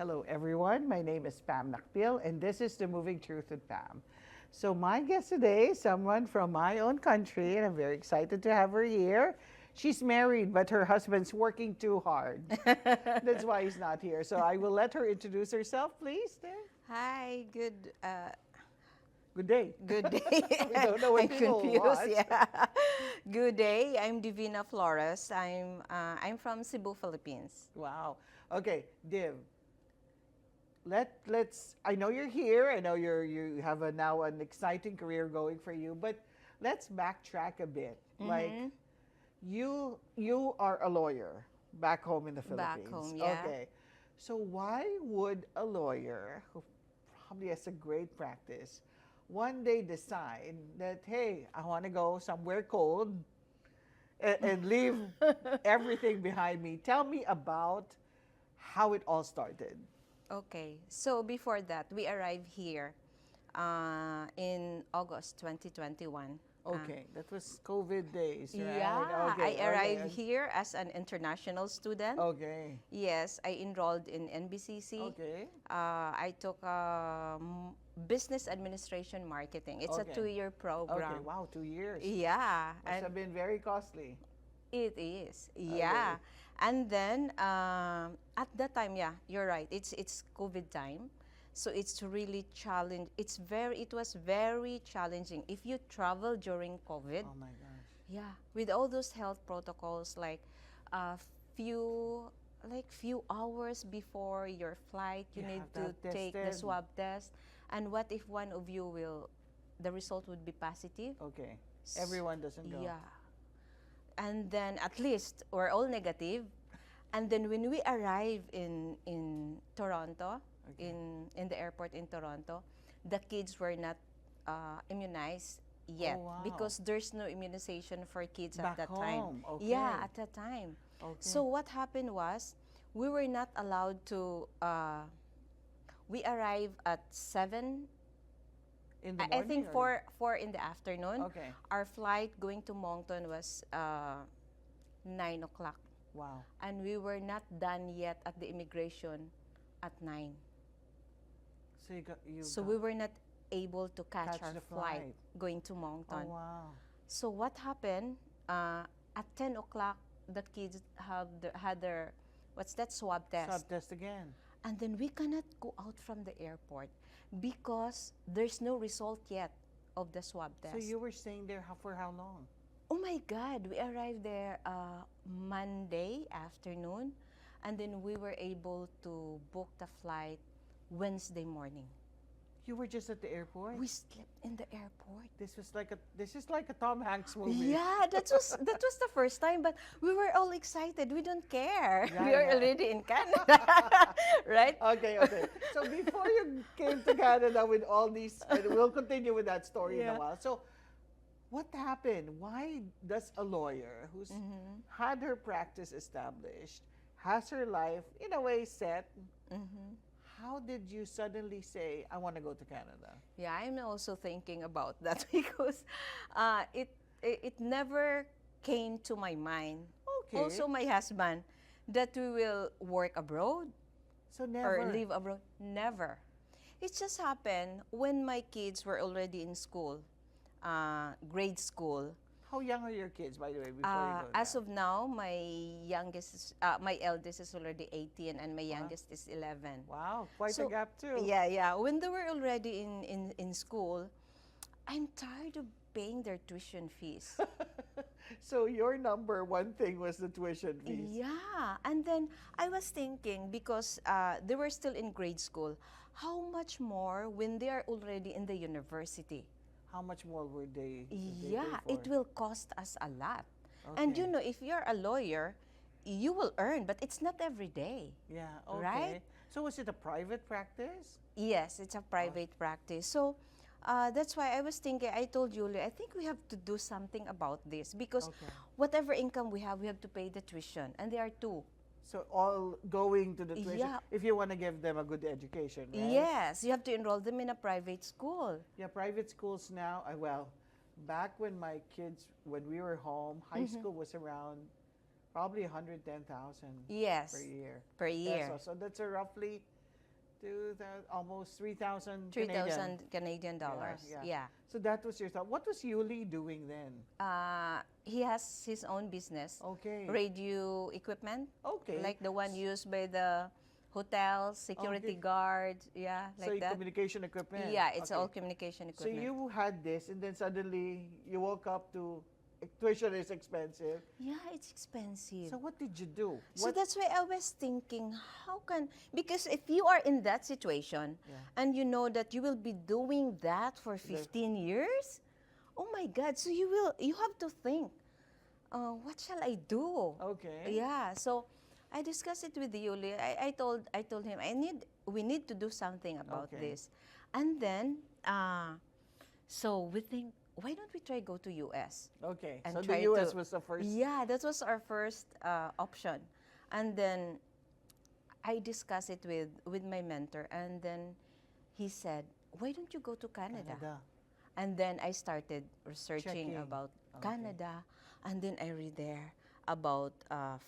Hello, everyone. My name is Pam Nacpil, and this is The Moving Truth with Pam. So, my guest today is someone from my own country, and I'm very excited to have her here. She's married, but her husband's working too hard. That's why he's not here. So, I will let her introduce herself, please. There. Hi, Good day. good day. We don't know what I'm people confused. want. Yeah. Good day. I'm Divina Flores. I'm from Cebu, Philippines. Wow. Okay, Div. Let's. I know you're here. I know you have now an exciting career going for you. But let's backtrack a bit. Like you are a lawyer back home in the Back Philippines. home, yeah. Okay. So why would a lawyer who probably has a great practice one day decide that, hey, I want to go somewhere cold and leave everything behind me? Tell me about how it all started. Okay. So before that, we arrived here in August 2021. Okay, that was COVID days, right? Yeah, Okay, I arrived okay. here as an international student. Okay. Yes, I enrolled in NBCC. Okay. I took business administration marketing. It's a Okay. 2-year program. Okay. Wow, 2 years. Yeah, Must and have been very costly. it is. Yeah, and then at that time, yeah, you're right. It's COVID time, so it's really challenge. It was very challenging. If you travel during COVID, Oh my gosh. yeah, with all those health protocols, like a few hours before your flight, you You need have to that take the tested. swab test. And what if one of you the result would be positive? Okay. Everyone doesn't go. Yeah. And then at least we're all negative. And then when we arrive in Toronto, Okay. in the airport in Toronto, the kids were not immunized yet wow. because there's no immunization for kids at Back that home, time. okay. Yeah, at that time. Okay. So what happened was we were not allowed to. We arrived at 7. In the I morning think or- 4 in the afternoon. Okay. Our flight going to Moncton was 9 o'clock, Wow. and we were not done yet at the immigration at 9. So you So got, we were not able to catch Catch our the flight flight. going to Oh Moncton. wow. So what happened? At 10 o'clock, the kids had their what's that swab test, Swab test again. and then we cannot go out from the airport because there's no result yet of the swab test. So you were staying there for how long? Oh my God, we arrived there Monday afternoon, and then we were able to book the flight Wednesday morning. You were just at the airport? We slept in the airport. This is like a Tom Hanks movie. Yeah, that was the first time, but we were all excited. We don't care. Yeah, We are yeah. already in Canada, right? Okay. So before you came to Canada with all these, and we'll continue with that story in a Yeah. while. So what happened? Why does a lawyer who's had her practice established, has her life in a way set, how did you suddenly say, I want to go to Canada? Yeah, I'm also thinking about that because it never came to my mind. Okay. Also, my husband, that we will work abroad So never. or live abroad. Never. It just happened when my kids were already in school, grade school. How young are your kids, by the way, before you go As there? of now, my eldest is already 18 and my youngest is 11. Wow, quite a So, gap too. Yeah. When they were already in school, I'm tired of paying their tuition fees. So your number one thing was the tuition fees. Yeah, and then I was thinking because they were still in grade school, how much more when they are already in the university? How much more would they pay Yeah, for? it will cost us a lot. And you Okay. know, if you're a lawyer, you will earn, but it's not every day. Yeah, okay. Right? So was it a private practice? Yes, it's a private practice. So that's why I was thinking, I told Julie, I think we have to do something about this because Okay. whatever income we have to pay the tuition. And there are two. So all going to the tuition Yeah. if you want to give them a good education, right? Yes, you have to enroll them in a private school. Yeah, private schools now, well, back when when we were home, high school was around probably 110,000 Yes, per year. per year. Pesos. So that's a roughly almost 3,000 3,000 Canadian. Canadian dollars. Yeah, Yeah. So that was your thought. What was Yuli doing then? He has his own business, Okay. radio equipment, Okay. like the one used by the hotels, security Okay. guards, yeah, So like that. communication equipment. Yeah, it's Okay. all communication So equipment. you had this, and then suddenly you woke up to tuition is expensive. Yeah, it's expensive. So what did you do? So What? that's why I was thinking, how can, because if you are in that situation Yeah. and you know that you will be doing that for 15 years, oh my God, so you have to think, what shall I do? Okay. Yeah, so I discussed it with Yuli. I told him we need to do something about Okay. this. And then, so we think, why don't we try go to US? Okay. And So the try US to- was the first. Yeah, that was our first option. And then I discussed it with my mentor, and then he said, why don't you go to Canada? And then I started researching Checking. about Okay. Canada, and then I read there about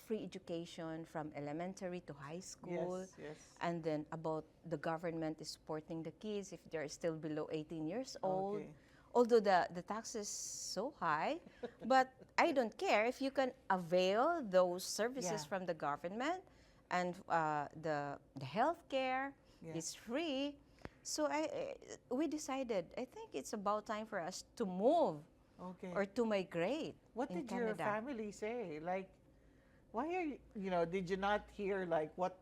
free education from elementary to high school, Yes. Yes. and then about the government is supporting the kids if they're still below 18 years old. Okay. Although the tax is so high, but I don't care if you can avail those services Yeah. from the government, and the healthcare Yeah. is free. So we decided, I think it's about time for us to move Okay. or to migrate What in did your Canada. family say? Like, why are did you not hear like, what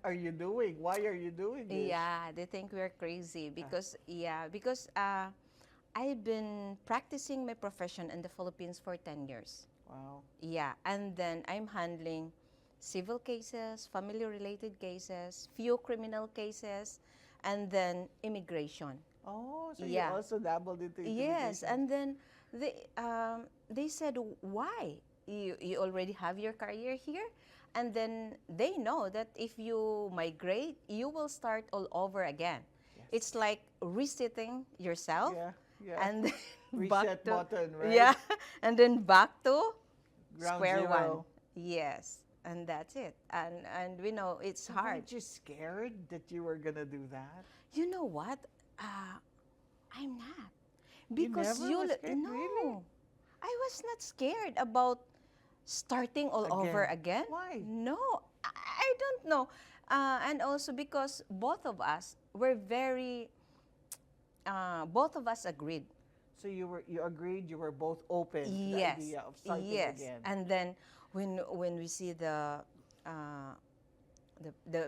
are you doing? Why are you doing this? Yeah, they think we're crazy because I've been practicing my profession in the Philippines for 10 years. Wow. Yeah, and then I'm handling civil cases, family-related cases, few criminal cases, and then immigration. Oh, so Yeah. you also dabbled into Yes, intimidation. and then they said, why? You already have your career here? And then they know that if you migrate, you will start all over again. Yes. It's like resetting yourself, Yeah. Yeah. and then Reset button, right? Yeah, and then back to Ground square one. zero. Yes, and that's it. And we know it's So hard. weren't you scared that you were gonna do that? You know what? I'm not. You Because never was scared, no, really? I was not scared about starting all over again. Why? No, I don't know. And also because both of us were both of us agreed. So you agreed, you were both open to the Yes, idea of starting yes. again. And then when we see the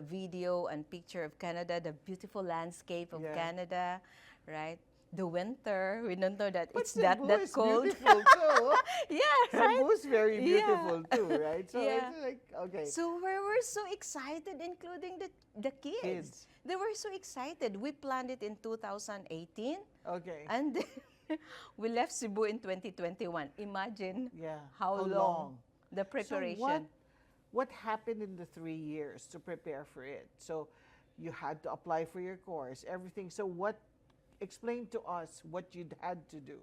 video and picture of Canada, the beautiful landscape of Yeah. Canada, right? The winter, we don't know that But it's that Cebu is cold. beautiful too. Yeah, right. Cebu is very Yeah. beautiful too, right? So Yeah. it's like, okay. So we were so excited, including the kids. Kids. They were so excited. We planned it in 2018, Okay. and then we left Cebu in 2021. Imagine Yeah. how long the preparation. So what happened in the 3 years to prepare for it? So you had to apply for your course, everything. So explain to us what you had to do.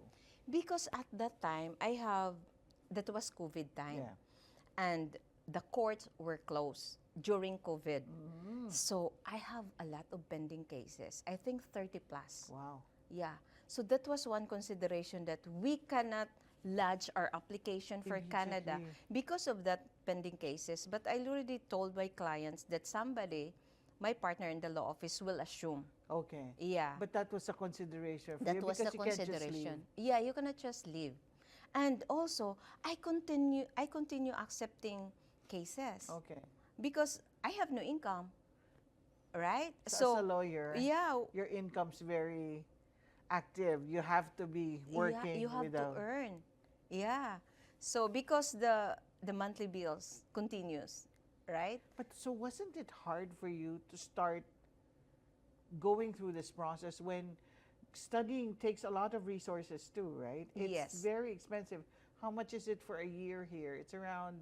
Because at that time, that was COVID time. Yeah. And the courts were closed during COVID. Mm. So I have a lot of pending cases. I think 30 plus. Wow. Yeah. So that was one consideration, that we cannot lodge our application for Canada Immediately. because of that pending cases. But I already told my clients that somebody, my partner in the law office, will assume. Okay. Yeah. But that was a consideration for That you was because the you can't just consideration. leave. Yeah, you cannot just leave. And also, I continue accepting cases Okay. because I have no income, right? So as a lawyer, yeah, your income's very active. You have to be working you have to without. earn. Yeah. So because the monthly bills continues, right? But so wasn't it hard for you to start going through this process when studying takes a lot of resources too, right? It's Yes. very expensive. How much is it for a year here? It's around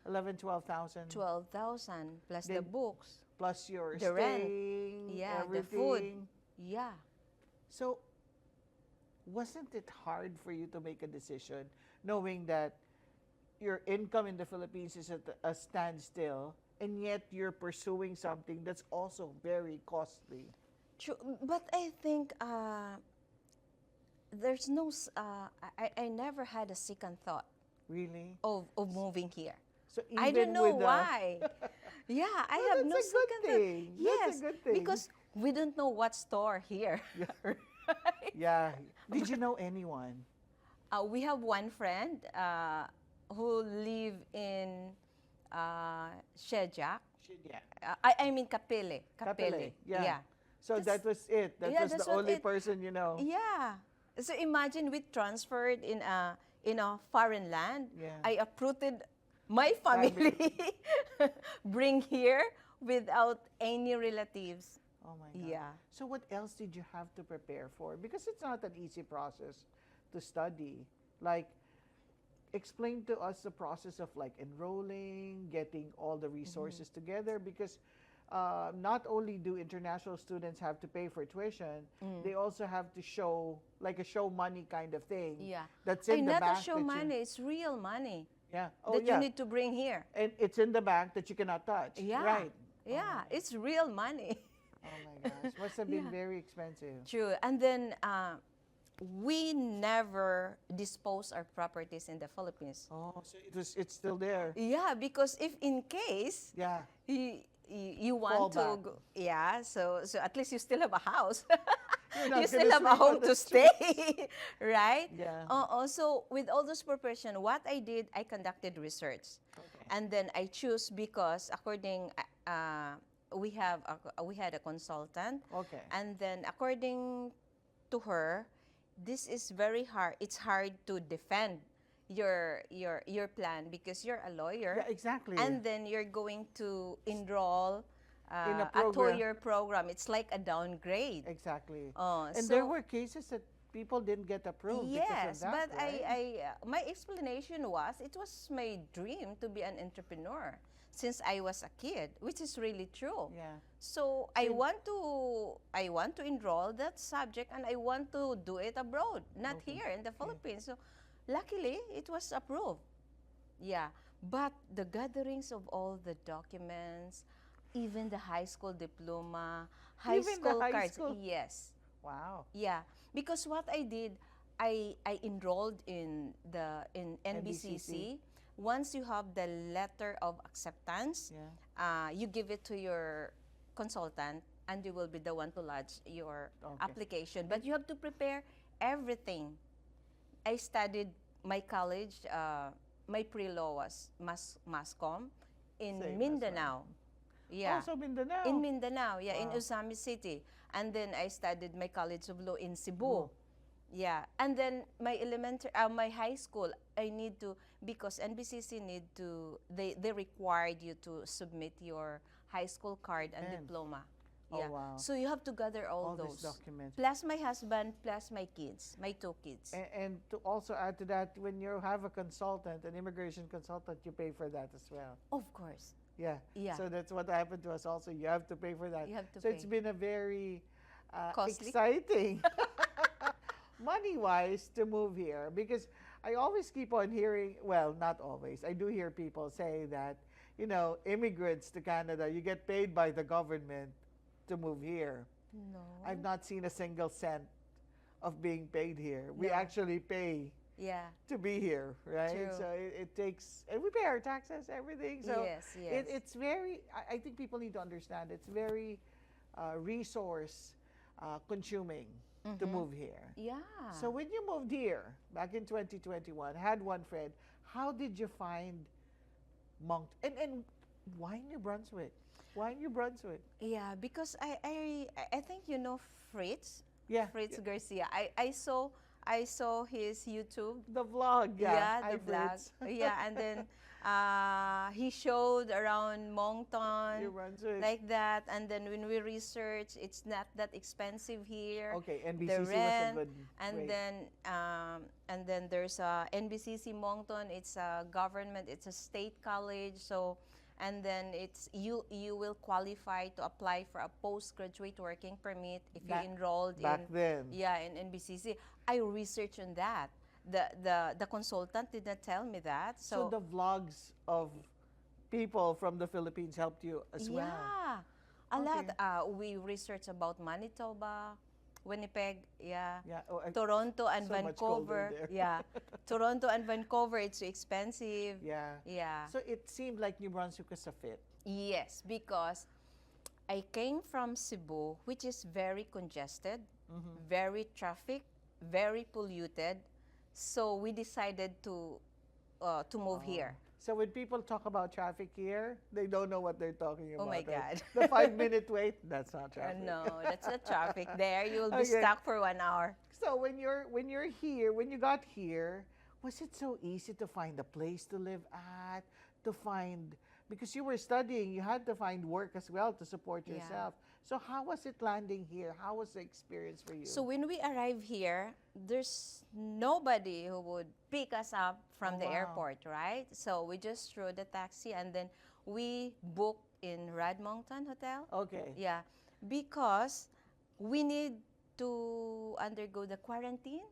11, 12,000 12,000 plus the Then books. plus your the rent. staying, Yeah, the everything. food. Yeah. So wasn't it hard for you to make a decision knowing that your income in the Philippines is at a standstill and yet you're pursuing something that's also very costly. True, but I think there's no, I never had a second thought Really? of moving here. So I don't even know with why. Yeah, I well, have that's no a good second thought. thing. Yes, That's a good thing. because we don't know what store here. Right? Yeah. Did you know anyone? We have one friend who live in Shejak. Yeah. I mean Kapele. Kapele, yeah. Yeah. So That's- that was it. That yeah, was the that's what only it- person you know. Yeah. So imagine we transferred in a foreign land. Yeah. I uprooted my family, bring here without any relatives. Oh my God. Yeah. So what else did you have to prepare for? Because it's not an easy process to study. Like, explain to us the process of like enrolling, getting all the resources together. Because not only do international students have to pay for tuition, they also have to show like a show money kind of thing. Yeah. That's Ay, in the not bank. a show that you- money, it's real money yeah. Oh that yeah. you need to bring here. And it's in the bank that you cannot touch. Yeah. Right. Yeah, it's real money. Oh my gosh. Must have been Yeah. very expensive. True. And then we never dispose our properties in the Philippines. Oh, so it's still there. Yeah, because if in case Yeah. you want to Fallback. go, yeah, so at least you still have a house. You're not You still gonna have a sleep on home the to stay, right? Yeah. Also, with all those preparation, what I did, I conducted research, Okay. and then I choose because according we had a consultant, Okay. and then according to her, this is very hard. It's hard to defend your plan because you're a lawyer. Yeah, exactly. And then you're going to enroll In a a program. two-year program. It's like a downgrade. Exactly. Oh, And there were cases that people didn't get approved yes, because of that, but right? my explanation was it was my dream to be an entrepreneur since I was a kid, which is really true. Yeah. So I want to enroll that subject and I want to do it abroad, not Okay. here in the Philippines. So luckily it was approved. Yeah. But the gatherings of all the documents, even the high school diploma, high Even the school high cards, school? yes. Wow. Yeah. Because what I did, I enrolled in NBCC. Once you have the letter of acceptance, Yeah. you give it to your consultant and you will be the one to lodge your Okay. application. But you have to prepare everything. I studied my college, my pre-law was MASCOM in Same as Mindanao. Yeah. Also Mindanao. In Mindanao, yeah, in Wow. Usami City. And then I studied my College of Law in Cebu. Oh. Yeah. And then my my high school, I need to, because NBCC they required you to submit your high school card and And- diploma. Oh, Yeah. wow. So you have to gather all these those. documents. Plus my husband, plus my kids, my two kids. And to also add to that, when you have a consultant, an immigration consultant, you pay for that as well. Of course. Yeah. Yeah. So that's what happened to us also. You have to pay for that. You have to so it's pay. been a very Costly. exciting, money-wise, to move here because I always keep on hearing, well, not always. I do hear people say that, immigrants to Canada, you get paid by the government to move here. No. I've not seen a single cent of being paid here. We No. actually pay Yeah. to be here, right? True. So it takes, and we pay our taxes, everything. So Yes, yes. it's very, I think people need to understand, it's very resource consuming to move here. Yeah. So when you moved here back in 2021, had one friend, how did you find and why New Brunswick? Why New Brunswick? Yeah, because I think you know Fritz. Yeah. Fritz Garcia. I saw his YouTube. The vlog, yeah. Hi, The vlog. Fritz. Yeah, and then he showed around Moncton, New Brunswick. like that. And then when we research, it's not that expensive here. Okay, The NBCC was a rent, good and rate. then there's NBCC Moncton. It's a government. It's a state college. So, and then it's you will qualify to apply for a postgraduate working permit if you enrolled back in then. in NBCC. I researched on that. The consultant did not tell me that. So So, the vlogs of people from the Philippines helped you as well. Yeah, a Okay. lot. We research about Manitoba, Winnipeg, yeah. Yeah. Oh, Toronto and so much colder Vancouver, there. yeah. Toronto and Vancouver, it's too expensive. Yeah. Yeah. So it seemed like New Brunswick was a fit. Yes, because I came from Cebu, which is very congested, very traffic, very polluted. So we decided to move here. So when people talk about traffic here, they don't know what they're talking about. Oh my right? God. The 5 minute wait, that's not traffic. No, that's the traffic there. You will be Okay. stuck for 1 hour. So when you're here, when you got here, was it so easy to find a place to live at, to find because you were studying, you had to find work as well to support Yeah. yourself. So how was it landing here? How was the experience for you? So when we arrive here, there's nobody who would pick us up from Oh, the wow. airport, right? So we just rode the taxi and then we booked in Radmoncton Hotel. Okay. Yeah, because we need to undergo the quarantine.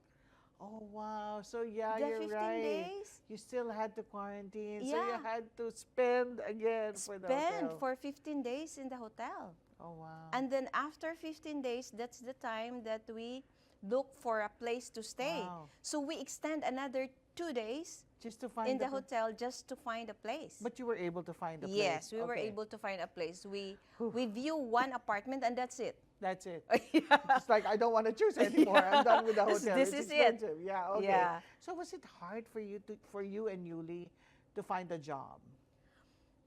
Oh wow. So yeah, The you're 15 right. days. You still had to quarantine. So you Yeah. had to spend again for the Spend hotel. for 15 days in the hotel. Oh wow. And then after 15 days, that's the time that we look for a place to stay. Wow. So we extend another 2 days Just to find in the pla- hotel just to find a place. But you were able to find a place. Yes, we were Okay. able to find a place. We Whew. view one apartment and that's it. That's it. Yeah. It's like I don't want to choose anymore. I'm done with the This- hotel. this It's is it. expensive. Yeah. Okay. Yeah. So was it hard for you and Yuli to find a job?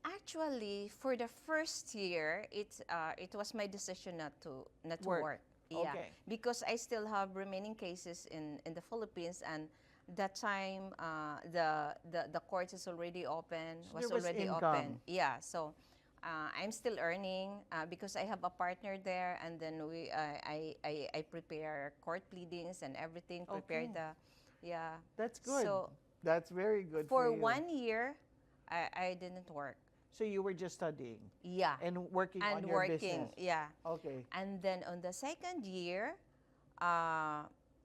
Actually, for the first year, it was my decision not to Work. work. Yeah, Okay. because I still have remaining cases in the Philippines, and that time the courts is already open, So was there was already income. open. Yeah, so I'm still earning because I have a partner there, and then I prepare court pleadings and everything. Prepare Okay. the yeah. That's good. So That's very good for for you. 1 year, I didn't work. So you were just studying Yeah. and working on And your working, business. yeah. Okay. And then on the second year,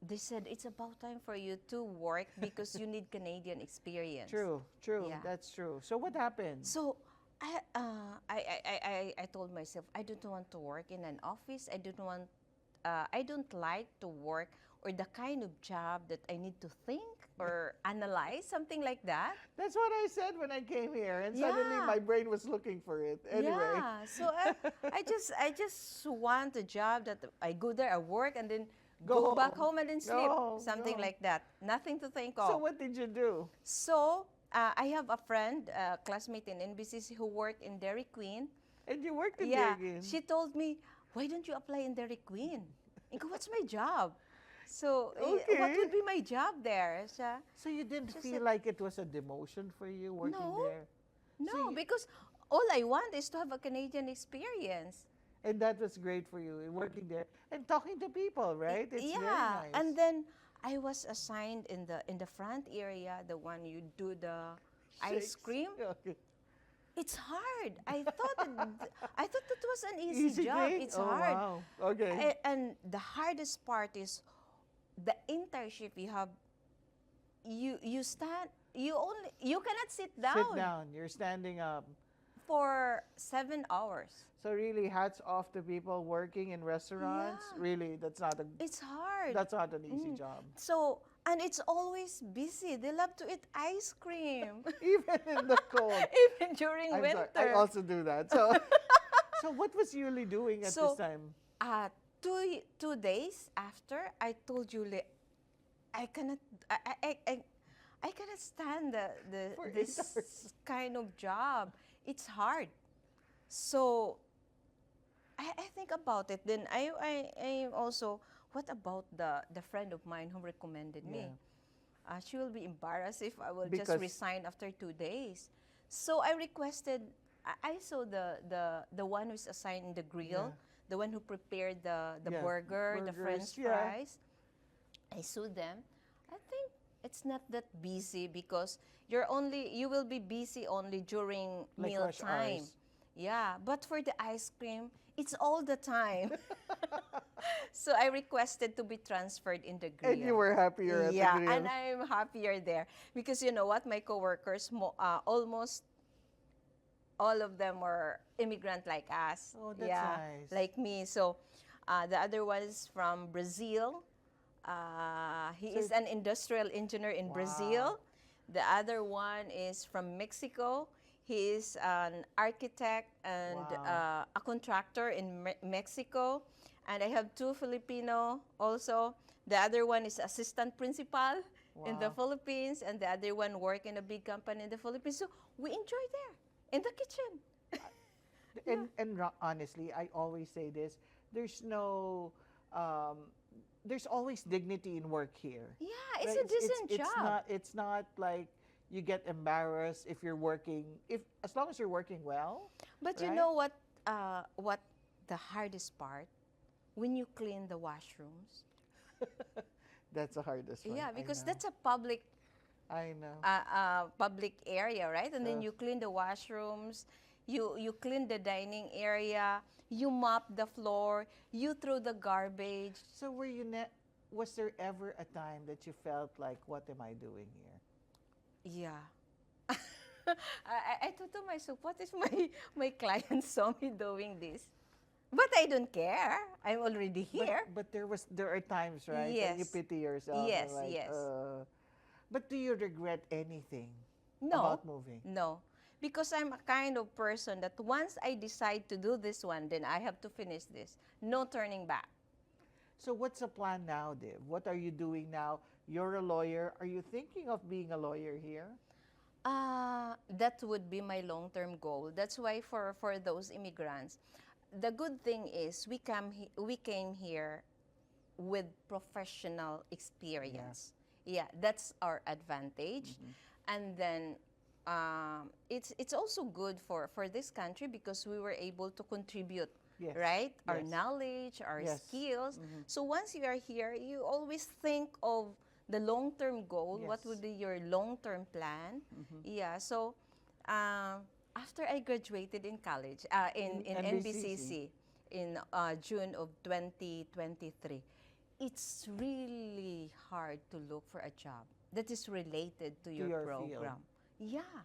they said it's about time for you to work because you need Canadian experience. True. Yeah. That's true. So what happened? So I told myself I don't want to work in an office. I don't like to work or the kind of job that I need to think or analyze, something like that. That's what I said when I came here, and suddenly Yeah. my brain was looking for it. Anyway. Yeah. So I just want a job that I go there, I work, and then Go go back home. home and then sleep, No, something no. like that. Nothing to think So of. what did you do? So I have a friend, classmate in NBCC who worked in Dairy Queen. And you worked in Yeah, Dairy Queen. she told me, "Why don't you apply in Dairy Queen?" I go, "What's my job?" So what Okay. would be my job there? So you didn't She feel said- like it was a demotion for you working No. there? No, you- because all I want is to have a Canadian experience. And that was great for you, working there and talking to people, right? It's Yeah, very nice. and then I was assigned in the front area, the one you do the ice Shakes. cream. Okay. It's hard. I thought that was an easy job. thing? It's Oh, hard. Wow. Okay. And the hardest part is the internship you have. You stand. You cannot sit down, Sit down. You're standing up. for 7 hours. So really, hats off to people working in restaurants. Yeah. Really, that's not a It's hard. that's not an easy job. So and it's always busy. They love to eat ice cream, Even in the cold. even during I'm winter. sorry, I also do that. So, so what was Yuli doing at So, this time? 2 days after, I told Julie, I cannot, I cannot stand For 8 this hours. kind of job. It's hard. So I think about it. Then I also, what about the friend of mine who recommended me? She will be embarrassed if I will just Because- resign after 2 days. So I requested. I saw the one who's assigned in the grill, the one who prepared the Yeah, burger, the burgers, French yeah. fries. I saw them. I think it's not that busy because you will be busy only during Like meal rush time. hours. Yeah, but for the ice cream, it's all the time. So I requested to be transferred in the grill. And you were happier at Yeah, the grill. and I'm happier there because you know what, my coworkers almost all of them were immigrant like us. Oh, that's yeah, nice. like me. So the other one is from Brazil. He So is an industrial engineer in Wow. Brazil. The other one is from Mexico. He is an architect and Wow. a contractor in Mexico. And I have two Filipino also. The other one is assistant principal in the Wow. Philippines, and the other one work in a big company in the Philippines. So we enjoy there in the kitchen. And honestly, I always say this: there's no, um, there's always dignity in work here. Yeah, it's Right? a decent job. It's not like you get embarrassed if you're working, if as long as you're working well. But you Right? know what the hardest part? When you clean the washrooms. That's the hardest one. Yeah, I because know. that's a I know. public area, right? And then Uh, you clean the washrooms, you clean the dining area, you mop the floor, you throw the garbage. So was there ever a time that you felt like, what am I doing here? Yeah. I thought to myself, what is my client saw me doing this? But I don't care. I'm already here. But there are times, right, that you Yes. pity yourself and Yes, like, yes. but do you regret anything No, about moving? no. Because I'm a kind of person that once I decide to do this one, then I have to finish this. No turning back. So what's the plan now, Div? What are you doing now? You're a lawyer. Are you thinking of being a lawyer here? That would be my long-term goal. That's why for those immigrants, the good thing is we came here with professional experience. Yeah, that's our advantage. And then it's also good for this country because we were able to contribute, Yes. right? Our Yes. knowledge, our Yes. skills. So once you are here, you always think of the long-term goal. What Yes. would be your long-term plan? Yeah. So after I graduated in college, in NBCC in June of 2023, it's really hard to look for a job that is related to your your field. program. Yeah.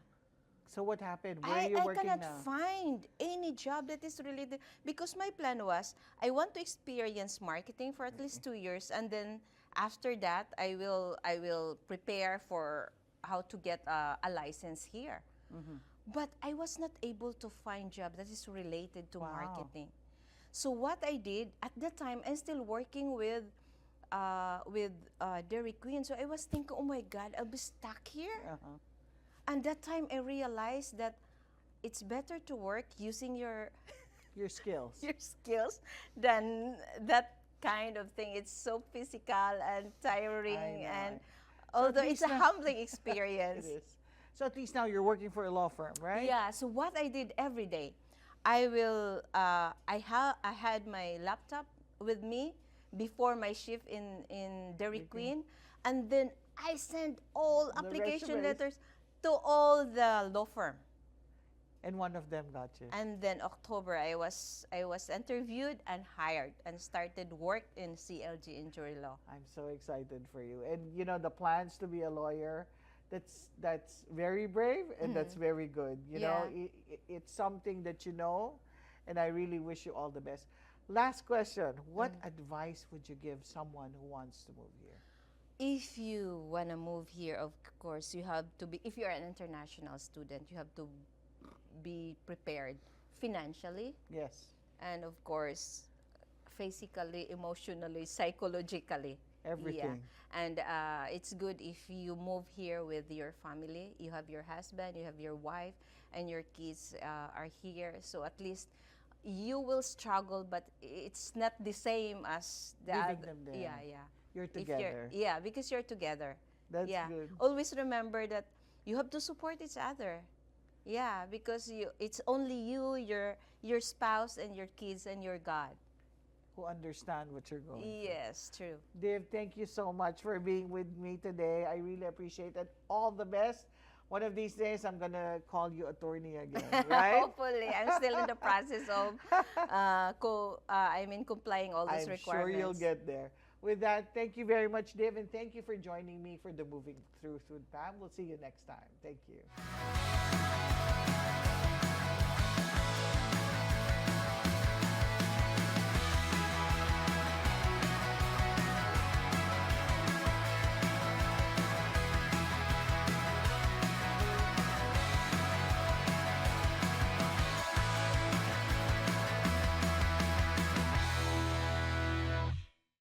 So what happened? Where are you I working cannot now? find any job that is related because my plan was I want to experience marketing for at least 2 years, and then after that I will prepare for how to get a license here. But I was not able to find job that is related to Wow. marketing. So what I did at that time, I'm still working with Dairy Queen. So I was thinking, oh my God, I'll be stuck here. Uh-huh. And that time I realized that it's better to work using your Your skills. your skills than that kind of thing. It's so physical and tiring, know. and So at although it's least a now- humbling It experience. is. So at least now you're working for a law firm, right? Yeah. So what I did every day, I had my laptop with me before my shift in Dairy Queen, and then I sent all The application resumes. letters to all the law firm. And one of them got you. And then October, I was interviewed and hired and started work in CLG Injury Law. I'm so excited for you. And you know the plans to be a lawyer, that's very brave and that's very good. You know, it's something that you know, and I really wish you all the best. Last question, what advice would you give someone who wants to move here? If you want to move here, of course, you have to be, if you're an international student, you have to be prepared financially Yes, and, of course, physically, emotionally, psychologically. everything. Yeah. And it's good if you move here with your family. You have your husband, you have your wife, and your kids are here. So at least you will struggle, but it's not the same as the Leaving other. them there. Yeah, yeah. You're If together. yeah, because you're together. That's yeah. good. Always remember that you have to support each other. Yeah, because it's only you, your spouse, and your kids, and your God. Who understand what you're going through. Yes, true. Dave, thank you so much for being with me today. I really appreciate it. All the best. One of these days, I'm going to call you attorney again, right? Hopefully, I'm still in the process of, complying all these I'm requirements. sure you'll get there. With that, thank you very much, Dave, and thank you for joining me for the Moving Through with Pam. We'll see you next time. Thank you.